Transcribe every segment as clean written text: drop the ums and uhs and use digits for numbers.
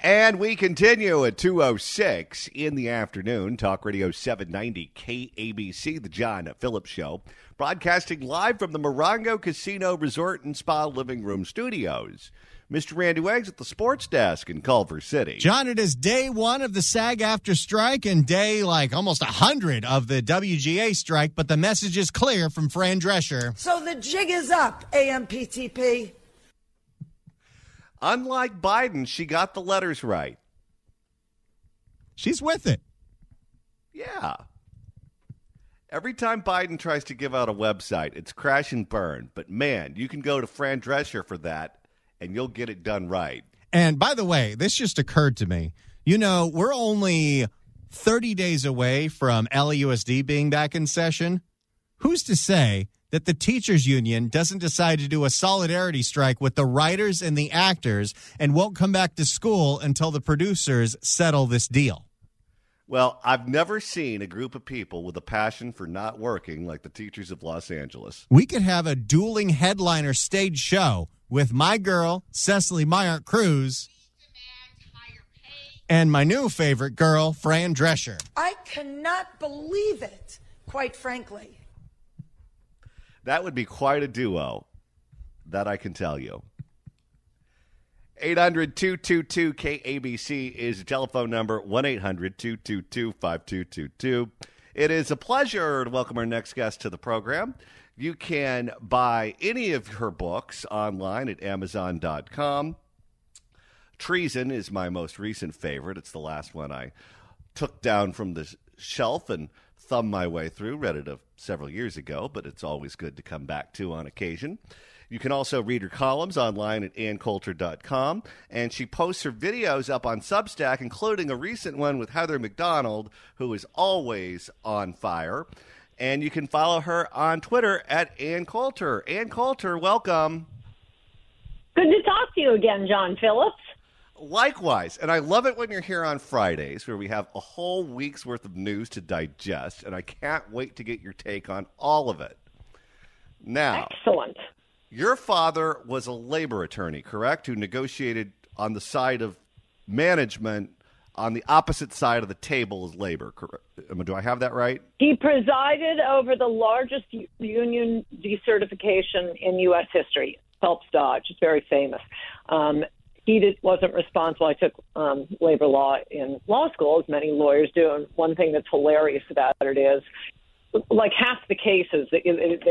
And we continue at 2:06 in the afternoon. Talk Radio 790 KABC, the John Phillips Show, broadcasting live from the Morongo Casino Resort and Spa Living Room Studios. Mr. Randy Wags at the sports desk in Culver City. John, it is day one of the SAG-AFTRA strike and day almost 100 of the WGA strike, but the message is clear from Fran Drescher. So the jig is up, AMPTP. Unlike Biden, she got the letters right. She's with it. Yeah. Every time Biden tries to give out a website, it's crash and burn. But, man, you can go to Fran Drescher for that, and you'll get it done right. And, by the way, this just occurred to me. You know, we're only 30 days away from LAUSD being back in session. Who's to say that the teachers union doesn't decide to do a solidarity strike with the writers and the actors and won't come back to school until the producers settle this deal? Well, I've never seen a group of people with a passion for not working like the teachers of Los Angeles. We could have a dueling headliner stage show with my girl, Cecily Meyert Cruz, and my new favorite girl, Fran Drescher. I cannot believe it, quite frankly. That would be quite a duo, that I can tell you. 800-222-KABC is the telephone number, 1-800-222-5222. It is a pleasure to welcome our next guest to the program. You can buy any of her books online at Amazon.com. Treason is my most recent favorite. It's the last one I took down from the shelf and thumbed my way through. Read it several years ago, but it's always good to come back to on occasion. You can also read her columns online at AnnCoulter.com, and she posts her videos up on Substack, including a recent one with Heather McDonald, who is always on fire. And you can follow her on Twitter at Ann Coulter. Ann Coulter, welcome. Good to talk to you again, John Phillips. Likewise, and I love it when you're here on Fridays where we have a whole week's worth of news to digest, and I can't wait to get your take on all of it. Now, excellent. Your father was a labor attorney, correct, who negotiated on the side of management on the opposite side of the table as labor, correct? Do I have that right? He presided over the largest union decertification in U.S. history, Phelps Dodge. It's very famous. He wasn't responsible. I took labor law in law school, as many lawyers do. And one thing that's hilarious about it is, like half the cases, they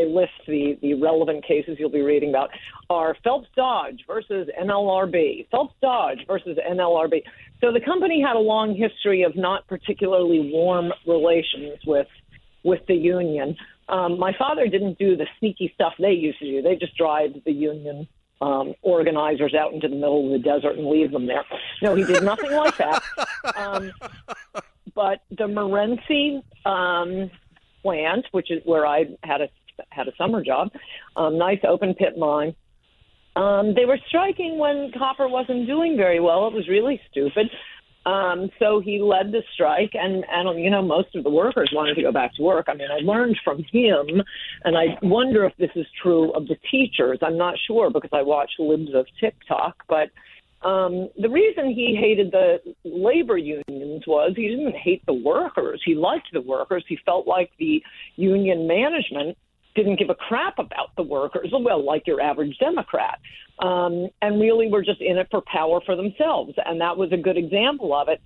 list the relevant cases you'll be reading about are Phelps Dodge versus NLRB, Phelps Dodge versus NLRB. So the company had a long history of not particularly warm relations with the union. My father didn't do the sneaky stuff they used to do. They just drive the union organizers out into the middle of the desert and leave them there. No, he did nothing like that. But the Morenci plant, which is where I had a summer job, nice open pit mine. They were striking when copper wasn't doing very well. It was really stupid. So he led the strike, and most of the workers wanted to go back to work. I mean, I learned from him, and I wonder if this is true of the teachers. I'm not sure because I watch Libs of TikTok, but the reason he hated the labor unions was he didn't hate the workers. He liked the workers. He felt like the union management didn't give a crap about the workers, well, like your average Democrat, and really were just in it for power for themselves. And that was a good example of it,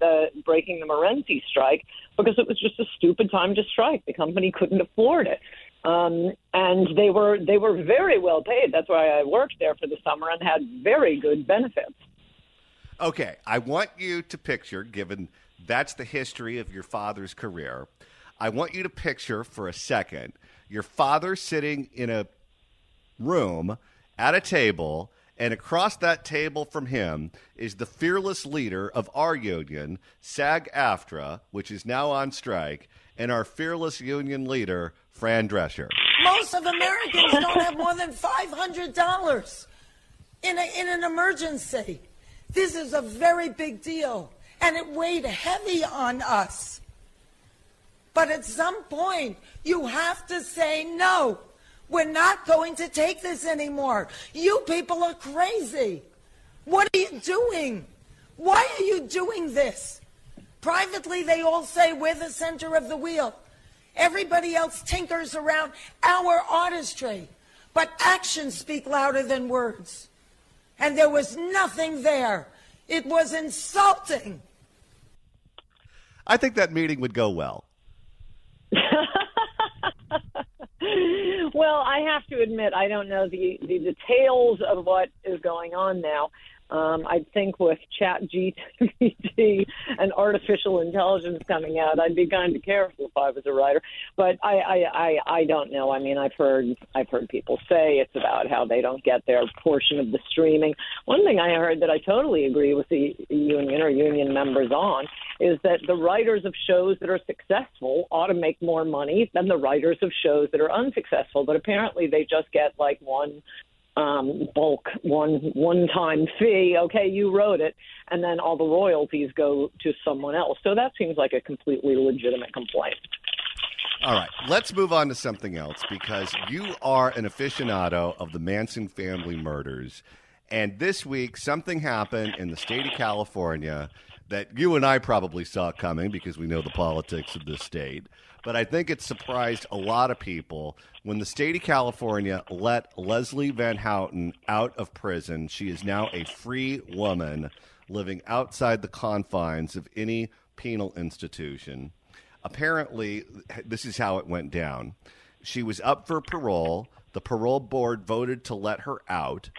breaking the Morenci strike, because it was just a stupid time to strike. The company couldn't afford it. And they were very well paid. That's why I worked there for the summer and had very good benefits. Okay, I want you to picture, given that's the history of your father's career, I want you to picture for a second your father sitting in a room at a table, and across that table from him is the fearless leader of our union, SAG-AFTRA, which is now on strike, and our fearless union leader, Fran Drescher. Most of Americans don't have more than $500 in an emergency. This is a very big deal, and it weighed heavy on us. But at some point, you have to say, no, we're not going to take this anymore. You people are crazy. What are you doing? Why are you doing this? Privately, they all say we're the center of the wheel. Everybody else tinkers around our artistry. But actions speak louder than words. And there was nothing there. It was insulting. I think that meeting would go well. Well, I have to admit, I don't know the details of what is going on now. I think with ChatGPT and artificial intelligence coming out, I'd be kind of careful if I was a writer. But I don't know. I mean, I've heard people say it's about how they don't get their portion of the streaming. One thing I heard that I totally agree with the union or union members on is that the writers of shows that are successful ought to make more money than the writers of shows that are unsuccessful. But apparently they just get like one one-time fee. Okay, you wrote it, and then all the royalties go to someone else. So that seems like a completely legitimate complaint. All right, let's move on to something else, because you are an aficionado of the Manson family murders, and this week something happened in the state of California that you and I probably saw coming because we know the politics of this state. But I think it surprised a lot of people when the state of California let Leslie Van Houten out of prison. She is now a free woman living outside the confines of any penal institution. Apparently, this is how it went down. She was up for parole. The parole board voted to let her out.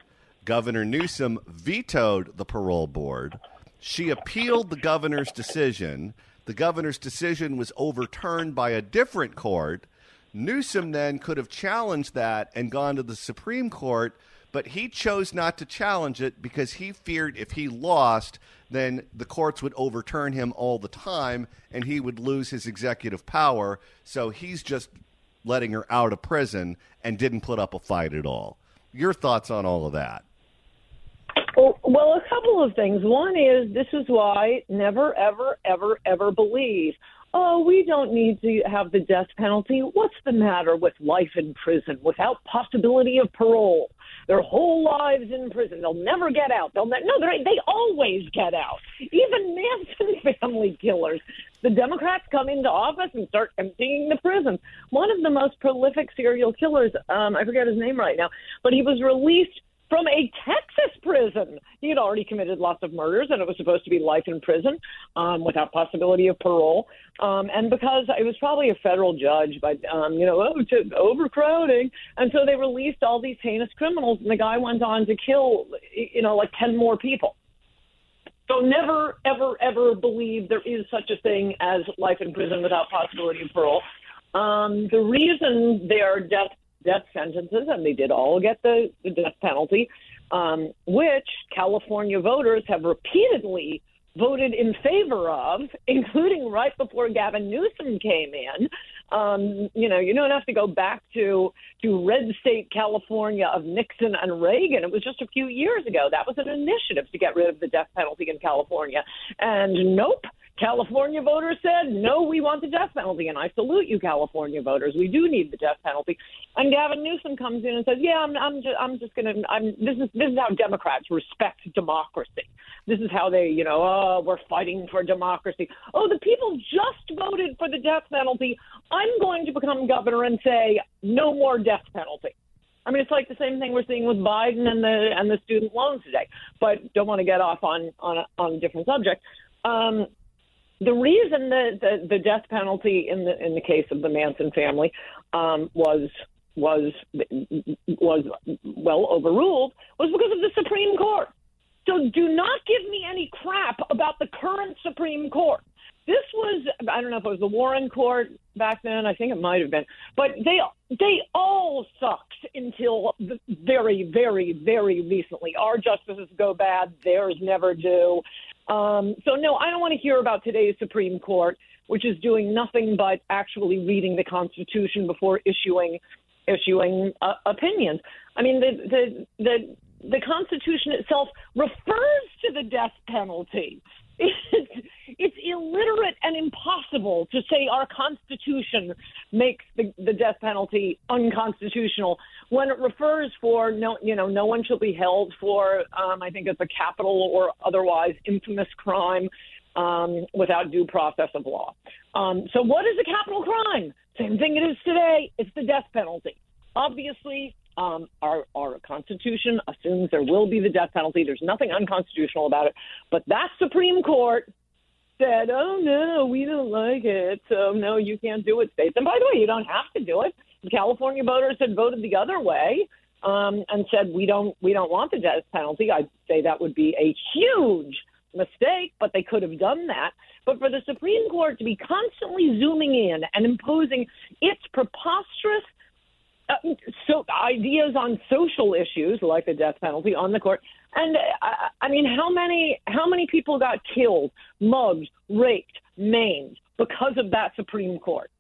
Governor Newsom vetoed the parole board. She appealed the governor's decision. The governor's decision was overturned by a different court. Newsom then could have challenged that and gone to the Supreme Court, but he chose not to challenge it because he feared if he lost, then the courts would overturn him all the time and he would lose his executive power. So he's just letting her out of prison and didn't put up a fight at all. Your thoughts on all of that? Well, a couple of things. One is this is why never, ever, ever, ever believe, oh, we don't need to have the death penalty. What's the matter with life in prison without possibility of parole? Their whole lives in prison. They'll never get out. They always get out. Even Manson family killers. The Democrats come into office and start emptying the prisons. One of the most prolific serial killers, I forget his name right now, but he was released from a Texas prison. He had already committed lots of murders, and it was supposed to be life in prison without possibility of parole. And because it was probably a federal judge, but, to overcrowding. And so they released all these heinous criminals, and the guy went on to kill, like 10 more people. So never, ever, ever believe there is such a thing as life in prison without possibility of parole. The reason they are death sentences, and they did all get the death penalty, which California voters have repeatedly voted in favor of, including right before Gavin Newsom came in. You don't have to go back to red state California of Nixon and Reagan. It was just a few years ago. That was an initiative to get rid of the death penalty in California. And nope. California voters said, no, we want the death penalty. And I salute you, California voters. We do need the death penalty. And Gavin Newsom comes in and says, yeah, this is how Democrats respect democracy. This is how they, we're fighting for democracy. Oh, the people just voted for the death penalty. I'm going to become governor and say, no more death penalty. I mean, it's like the same thing we're seeing with Biden and the student loans today. But don't want to get off on a different subject. The reason that the death penalty in the case of the Manson family was well overruled was because of the Supreme Court. So do not give me any crap about the current Supreme Court. This was, I don't know if it was the Warren Court back then. I think it might have been. But they all sucked until very, very, very recently. Our justices go bad. Theirs never do. So, no, I don't want to hear about today's Supreme Court, which is doing nothing but actually reading the Constitution before issuing opinions. I mean, the Constitution itself refers to the death penalty. It's illiterate and impossible to say our Constitution makes the death penalty unconstitutional when it refers for no one shall be held for I think it's a capital or otherwise infamous crime without due process of law. So what is a capital crime? Same thing it is today. It's the death penalty. Obviously, our Constitution assumes there will be the death penalty. There's nothing unconstitutional about it. But that Supreme Court said, oh, no, we don't like it. So, no, you can't do it, states. And by the way, you don't have to do it. The California voters had voted the other way and said we don't want the death penalty. I'd say that would be a huge mistake, but they could have done that. But for the Supreme Court to be constantly zooming in and imposing its preposterous ideas on social issues like the death penalty on the court. And I mean, how many people got killed, mugged, raped, maimed because of that Supreme Court?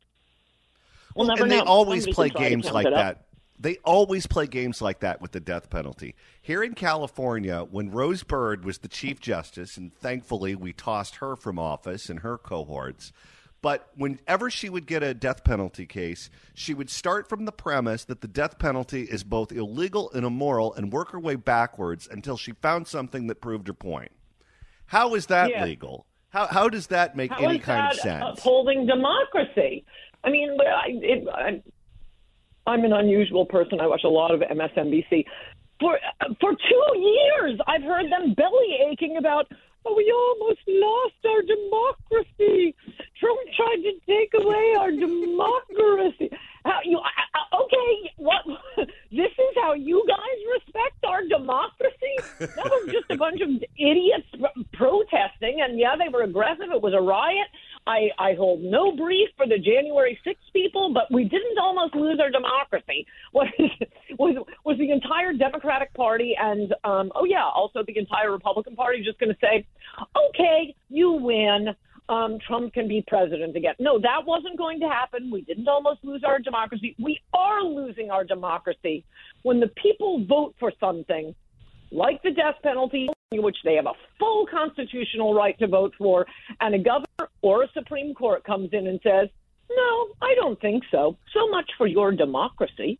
We'll never know. They always play games like that. They always play games like that with the death penalty. Here in California, when Rose Byrd was the Chief Justice, and thankfully we tossed her from office and her cohorts, but whenever she would get a death penalty case, she would start from the premise that the death penalty is both illegal and immoral and work her way backwards until she found something that proved her point. How is that legal? How does that make any kind of sense? Upholding democracy. I mean, I'm an unusual person. I watch a lot of MSNBC. For 2 years, I've heard them belly aching about, we almost lost our democracy. Trump tried to take away our democracy. Okay, what? This is how you guys respect our democracy? That was just a bunch of idiots protesting, and they were aggressive. It was a riot. I hold no brief for the January 6th people, but we didn't almost lose our democracy. Was the entire Democratic Party and, also the entire Republican Party just going to say, okay, you win. Trump can be president again. No, that wasn't going to happen. We didn't almost lose our democracy. We are losing our democracy when the people vote for something like the death penalty, which they have a full constitutional right to vote for, and a governor or a Supreme Court comes in and says, no, I don't think so. So much for your democracy.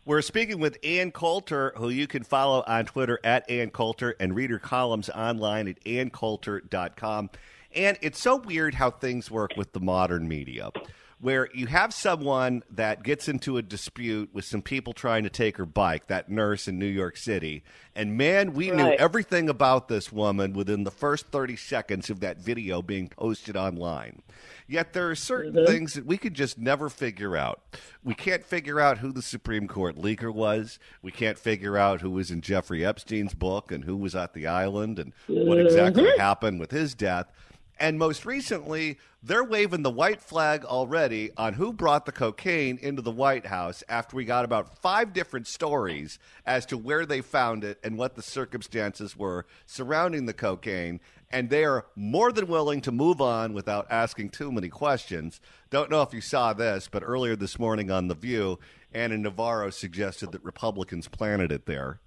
We're speaking with Ann Coulter, who you can follow on Twitter at Ann Coulter and read her columns online at anncoulter.com. And it's so weird how things work with the modern media, where you have someone that gets into a dispute with some people trying to take her bike, that nurse in New York City. And, man, we knew everything about this woman within the first 30 seconds of that video being posted online. Yet there are certain things that we could just never figure out. We can't figure out who the Supreme Court leaker was. We can't figure out who was in Jeffrey Epstein's book and who was at the island and what exactly happened with his death. And most recently, they're waving the white flag already on who brought the cocaine into the White House after we got about 5 different stories as to where they found it and what the circumstances were surrounding the cocaine. And they are more than willing to move on without asking too many questions. Don't know if you saw this, but earlier this morning on The View, Anna Navarro suggested that Republicans planted it there.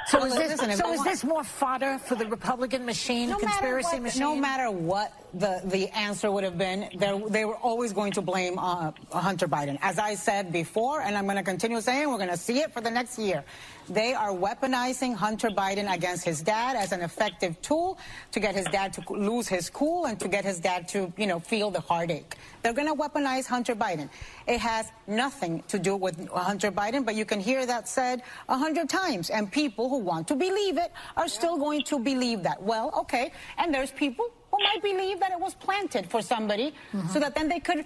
So is this more fodder for the Republican machine, conspiracy machine? No matter what the answer would have been, they were always going to blame Hunter Biden. As I said before, and I'm going to continue saying, we're going to see it for the next year. They are weaponizing Hunter Biden against his dad as an effective tool to get his dad to lose his cool and to get his dad to, feel the heartache. They're going to weaponize Hunter Biden. It has nothing to do with Hunter Biden, but you can hear that said 100 times. And people who want to believe it are still going to believe that. Well, okay. And there's people who might believe that it was planted for somebody so that then they could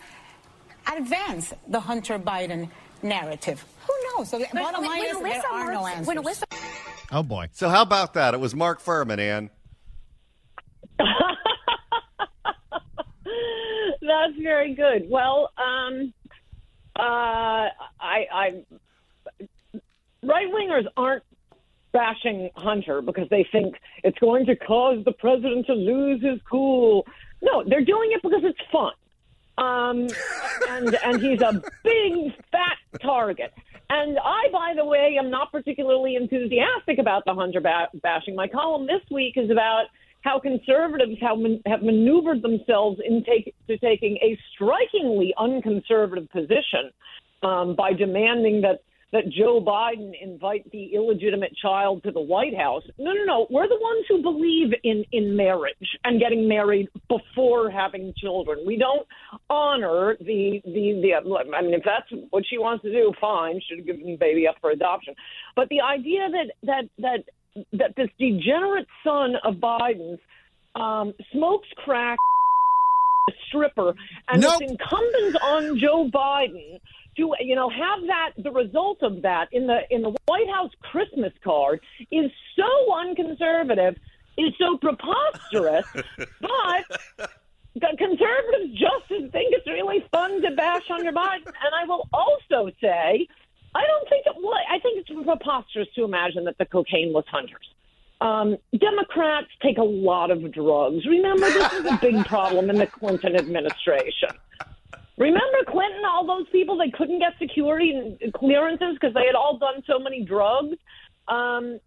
advance the Hunter Biden narrative. Who knows? So the bottom line is there are no answers. Oh, boy. So how about that? It was Mark Furman, Ann. That's very good. Well, right-wingers aren't bashing Hunter because they think it's going to cause the president to lose his cool. No, they're doing it because it's fun. And he's a big, fat target. And I, by the way, am not particularly enthusiastic about the Hunter bashing. My column this week is about how conservatives have maneuvered themselves into taking a strikingly unconservative position by demanding that Joe Biden invite the illegitimate child to the White House. No. We're the ones who believe in marriage and getting married before having children. We don't honor the I mean, if that's what she wants to do, fine. Should have given the baby up for adoption. But the idea that this degenerate son of Biden's smokes crack, a stripper, and Nope. it's incumbent on Joe Biden to have that, the result of that in the White House Christmas card is so unconservative, is so preposterous, but the conservatives just think it's really fun to bash Hunter Biden. And I will also say, I think it's preposterous to imagine that the cocaine was Hunter's. Democrats take a lot of drugs. Remember, this was a big problem in the Clinton administration. Remember Clinton, all those people, they couldn't get security clearances because they had all done so many drugs.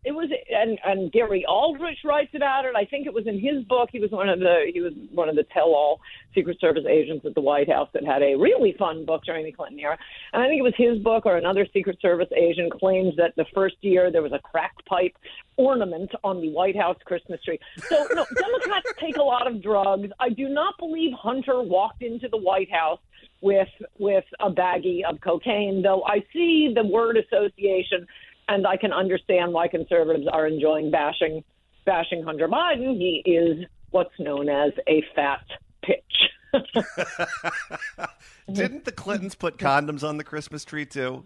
It was, and Gary Aldrich writes about it. I think it was in his book. He was one of the tell-all Secret Service agents at the White House that had a really fun book during the Clinton era. And I think it was his book or another Secret Service agent claims that the first year there was a crack pipe ornament on the White House Christmas tree. So, no, Democrats take a lot of drugs. I do not believe Hunter walked into the White House with a baggie of cocaine, though I see the word association, and I can understand why conservatives are enjoying bashing Hunter Biden. He is what's known as a fat pitch. Didn't the Clintons put condoms on the Christmas tree, too?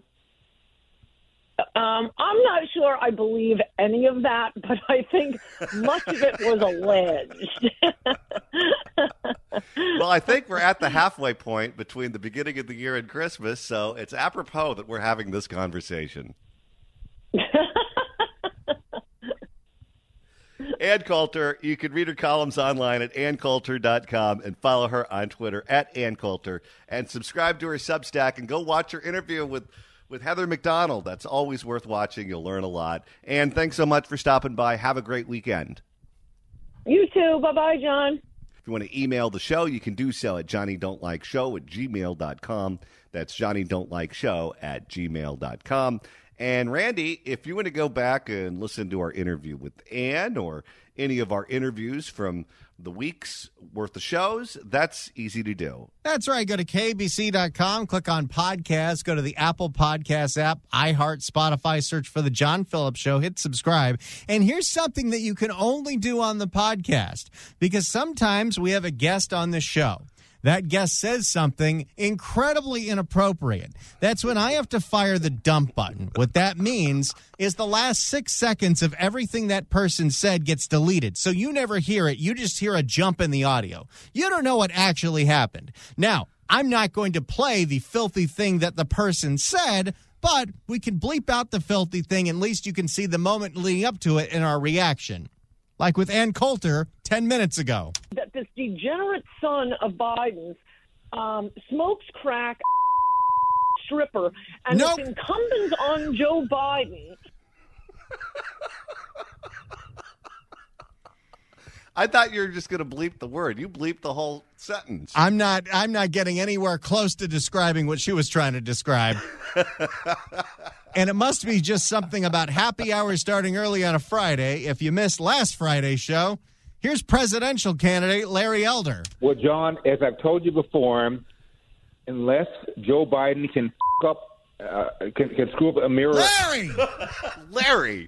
I'm not sure I believe any of that, but I think much of it was alleged. Well, I think we're at the halfway point between the beginning of the year and Christmas, so it's apropos that we're having this conversation. Ann Coulter, you can read her columns online at anncoulter.com and follow her on Twitter at Ann Coulter and subscribe to her Substack and go watch her interview with Heather McDonald. That's always worth watching. You'll learn a lot. Ann, thanks so much for stopping by. Have a great weekend. You too. Bye-bye, John. If you want to email the show, you can do so at johnnydon'tlikeshow@gmail.com. That's johnnydon'tlikeshow@gmail.com. And Randy, if you want to go back and listen to our interview with Ann or any of our interviews from the week's worth of shows, that's easy to do. That's right. Go to KBC.com, click on podcasts, go to the Apple Podcasts app, iHeart, Spotify, search for The John Phillips Show, hit subscribe. And here's something that you can only do on the podcast, because sometimes we have a guest on the show. That guest says something incredibly inappropriate. That's when I have to fire the dump button. What that means is the last 6 seconds of everything that person said gets deleted. So you never hear it. You just hear a jump in the audio. You don't know what actually happened. Now, I'm not going to play the filthy thing that the person said, but we can bleep out the filthy thing. At least you can see the moment leading up to it in our reaction. Like with Ann Coulter 10 minutes ago. That this degenerate son of Biden's smokes crack, stripper, and Nope. it's incumbent on Joe Biden. I thought you were just going to bleep the word. You bleeped the whole sentence. I'm not getting anywhere close to describing what she was trying to describe. And it must be just something about happy hour starting early on a Friday. If you missed last Friday's show, here's presidential candidate Larry Elder. Well, John, as I've told you before, unless Joe Biden can can screw up a mirror. Larry,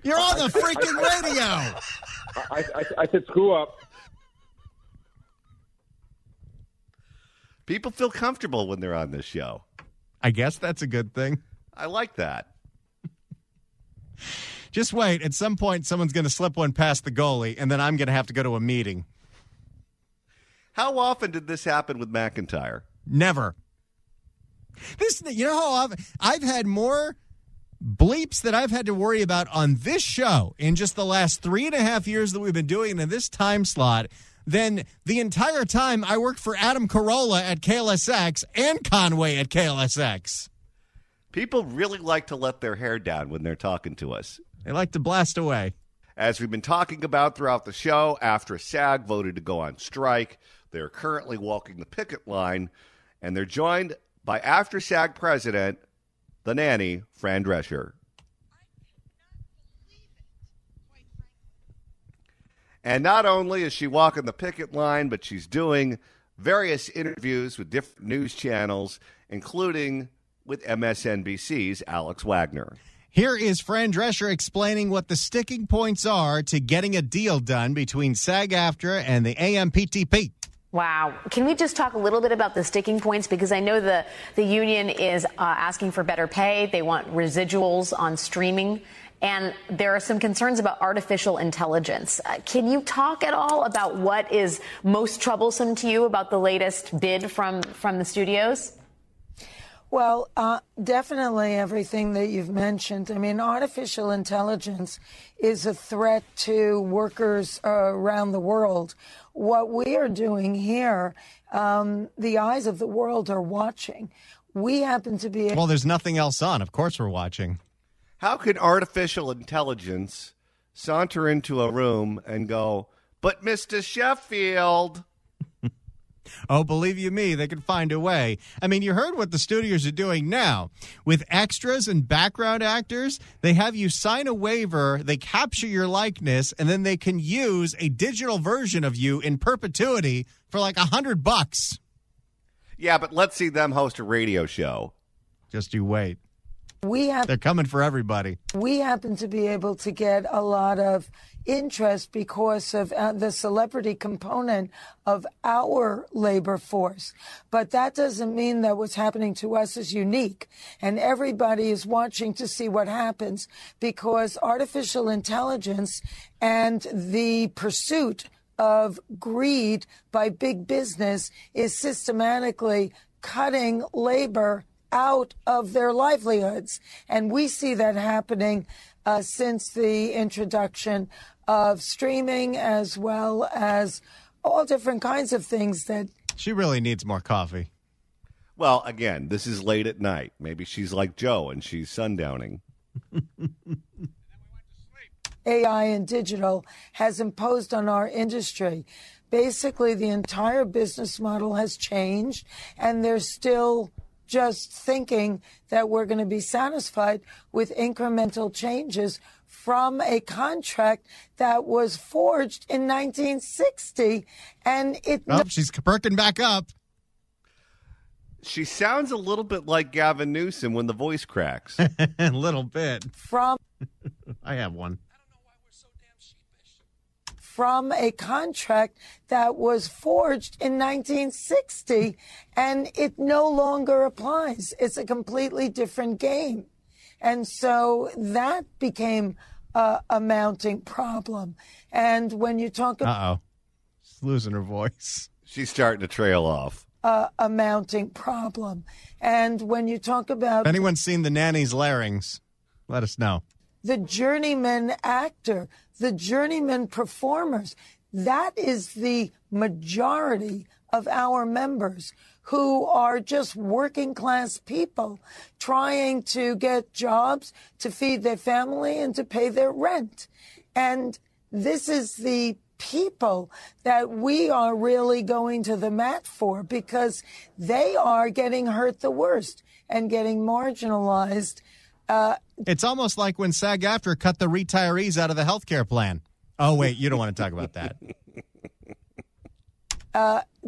you're on the freaking radio. I said screw up. people feel comfortable when they're on this show. I guess that's a good thing. I like that. Just wait. At some point, someone's going to slip one past the goalie, and then I'm going to have to go to a meeting. How often did this happen with McIntyre? Never. You know how often I've had more bleeps that I've had to worry about on this show in just the last 3.5 years that we've been doing in this time slot than the entire time I worked for Adam Carolla at KLSX and Conway at KLSX. People really like to let their hair down when they're talking to us. They like to blast away. As we've been talking about throughout the show, after SAG voted to go on strike, they're currently walking the picket line, and they're joined by after SAG president, the nanny, Fran Drescher. And not only is she walking the picket line, but she's doing various interviews with different news channels, including with MSNBC's Alex Wagner. Here is Fran Drescher explaining what the sticking points are to getting a deal done between SAG-AFTRA and the AMPTP. Wow. Can we just talk a little bit about the sticking points? Because I know the union is asking for better pay. They want residuals on streaming. And there are some concerns about artificial intelligence. Can you talk at all about what is most troublesome to you about the latest bid from the studios? Well, definitely everything that you've mentioned. I mean, artificial intelligence is a threat to workers around the world. What we are doing here, the eyes of the world are watching. We happen to be... Well, there's nothing else on. Of course we're watching. How can artificial intelligence saunter into a room and go, but Mr. Sheffield... Oh, believe you me, they can find a way. I mean, you heard what the studios are doing now. With extras and background actors, they have you sign a waiver, they capture your likeness, and then they can use a digital version of you in perpetuity for like $100. Yeah, but let's see them host a radio show. Just you wait. They're coming for everybody. We happen to be able to get a lot of interest because of the celebrity component of our labor force. But that doesn't mean that what's happening to us is unique. And everybody is watching to see what happens because artificial intelligence and the pursuit of greed by big business is systematically cutting labor out of their livelihoods. And we see that happening since the introduction of streaming, as well as all different kinds of things that... She really needs more coffee. Well, again, this is late at night. Maybe she's like Joe and she's sundowning. AI and digital has imposed on our industry. Basically, the entire business model has changed, and there's still just thinking that we're going to be satisfied with incremental changes from a contract that was forged in 1960. And she's perking back up. She sounds a little bit like Gavin Newsom when the voice cracks. A little bit. I have one. From a contract that was forged in 1960, and it no longer applies. It's a completely different game. And so that became a mounting problem. And when you talk about... Uh-oh. She's losing her voice. She's starting to trail off. A mounting problem. And when you talk about... If anyone's seen The Nanny's Larynx, let us know. The journeyman actor, the journeyman performers, that is the majority of our members who are just working class people trying to get jobs to feed their family and to pay their rent. And this is the people that we are really going to the mat for because they are getting hurt the worst and getting marginalized. It's almost like when SAG-AFTRA cut the retirees out of the health care plan. Oh, wait, you don't want to talk about that.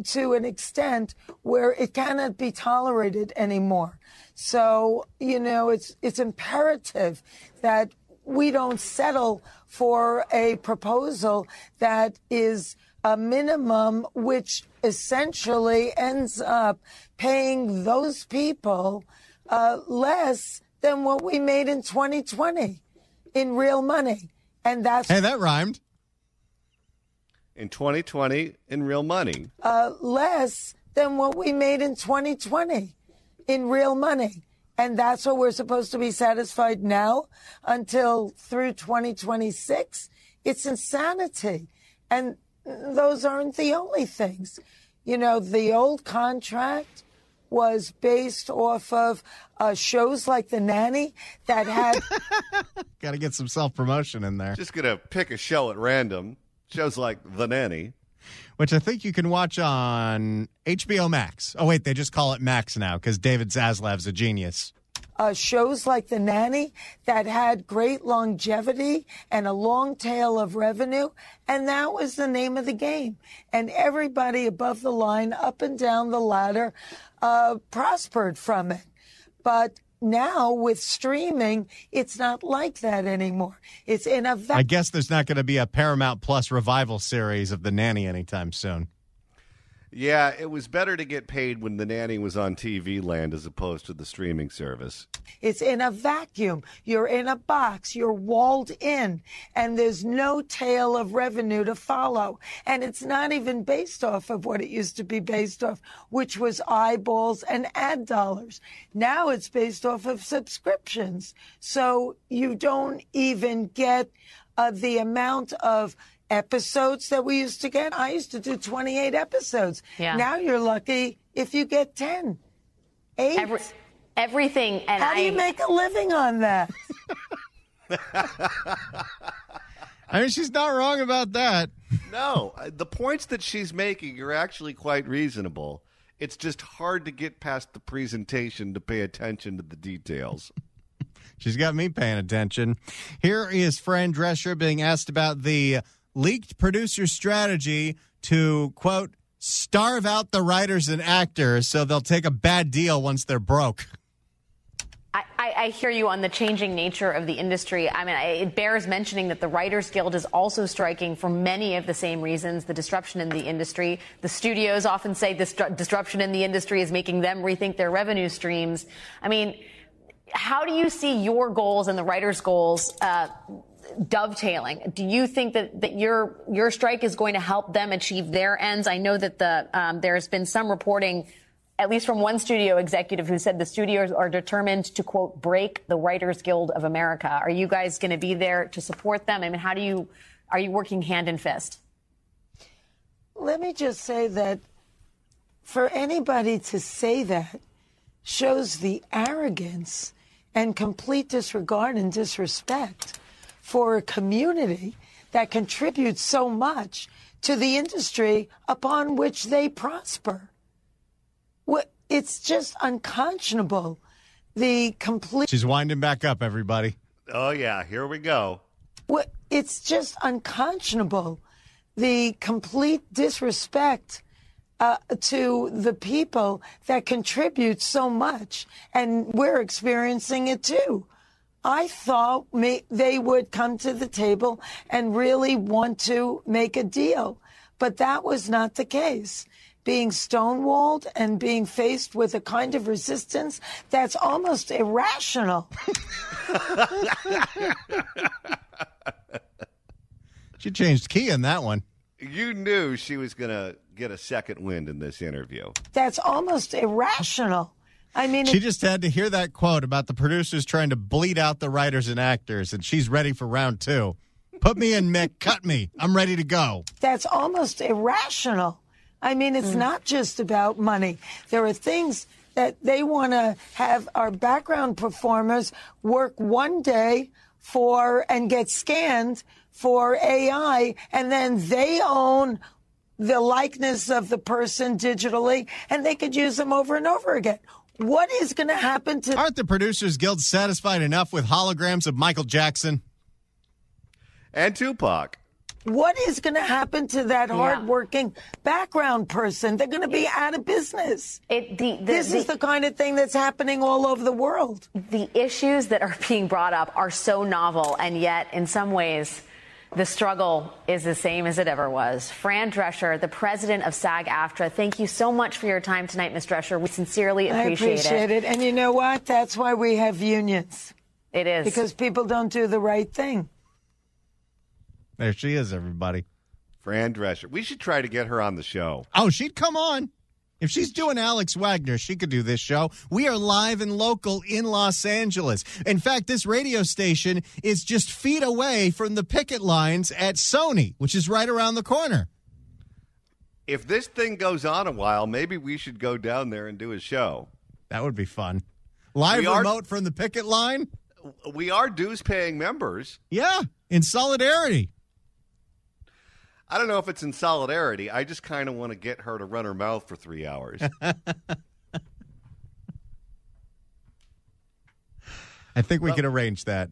To an extent where it cannot be tolerated anymore. So, it's imperative that we don't settle for a proposal that is a minimum, which essentially ends up paying those people less than what we made in 2020 in real money. And that's... Hey, that rhymed. In 2020 in real money. Less than what we made in 2020 in real money. And that's what we're supposed to be satisfied now until through 2026. It's insanity. And those aren't the only things. The old contract was based off of shows like The Nanny that had... Got to get some self-promotion in there. Just going to pick a show at random. Shows like The Nanny. Which I think you can watch on HBO Max. Oh, wait, they just call it Max now because David Zaslav's a genius. Shows like The Nanny that had great longevity and a long tail of revenue, and that was the name of the game. And everybody above the line, up and down the ladder, prospered from it. But now with streaming, it's not like that anymore. It's in a... I guess there's not going to be a Paramount Plus revival series of The Nanny anytime soon. Yeah, it was better to get paid when The Nanny was on TV land as opposed to the streaming service. It's in a vacuum. You're in a box. You're walled in. And there's no tail of revenue to follow. And it's not even based off of what it used to be based off, which was eyeballs and ad dollars. Now it's based off of subscriptions. So you don't even get the amount of episodes that we used to get. I used to do 28 episodes. Yeah. Now you're lucky if you get 10. 8. Everything. And How do you make a living on that? I mean, she's not wrong about that. No, the points that she's making are actually quite reasonable. It's just hard to get past the presentation to pay attention to the details. She's got me paying attention. Here is Fran Drescher being asked about the leaked producer strategy to, quote, starve out the writers and actors so they'll take a bad deal once they're broke. I hear you on the changing nature of the industry. I mean, it bears mentioning that the Writers Guild is also striking for many of the same reasons, the disruption in the industry. The studios often say this disruption in the industry is making them rethink their revenue streams. I mean, how do you see your goals and the writers' goals dovetailing? Do you think that your strike is going to help them achieve their ends? I know that there's been some reporting, at least from one studio executive, who said the studios are determined to, quote, break the Writers Guild of America. Are you guys going to be there to support them? I mean, are you working hand in fist? Let me just say that for anybody to say that shows the arrogance and complete disregard and disrespect for a community that contributes so much to the industry upon which they prosper. It's just unconscionable. She's winding back up, everybody. Oh, yeah, here we go. It's just unconscionable. The complete disrespect to the people that contribute so much. And we're experiencing it too. I thought they would come to the table and really want to make a deal. But that was not the case. Being stonewalled and being faced with a kind of resistance that's almost irrational. She changed key in that one. You knew she was going to get a second wind in this interview. That's almost irrational. I mean, she just had to hear that quote about the producers trying to bleed out the writers and actors, and she's ready for round 2. Put me in, Mick. Cut me. I'm ready to go. That's almost irrational. I mean, it's not just about money. There are things that they want to have our background performers work one day for and get scanned for AI, and then they own the likeness of the person digitally, and they could use them over and over again. What is going to happen to... Aren't the Producers Guild satisfied enough with holograms of Michael Jackson? And Tupac. What is going to happen to that hardworking background person? They're going to be out of business. This is the kind of thing that's happening all over the world. The issues that are being brought up are so novel, and yet, in some ways, the struggle is the same as it ever was. Fran Drescher, the president of SAG-AFTRA, thank you so much for your time tonight, Ms. Drescher. We sincerely appreciate it. And you know what? That's why we have unions. It is. Because people don't do the right thing. There she is, everybody. Fran Drescher. We should try to get her on the show. Oh, she'd come on. If she's doing Alex Wagner, she could do this show. We are live and local in Los Angeles. In fact, this radio station is just feet away from the picket lines at Sony, which is right around the corner. if this thing goes on a while, maybe we should go down there and do a show. That would be fun. Live remote from the picket line? We are dues-paying members. Yeah, in solidarity. I don't know if it's in solidarity. I just kind of want to get her to run her mouth for 3 hours. I think we can arrange that.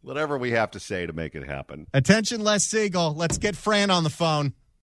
Whatever we have to say to make it happen. Attention, Les Siegel. Let's get Fran on the phone.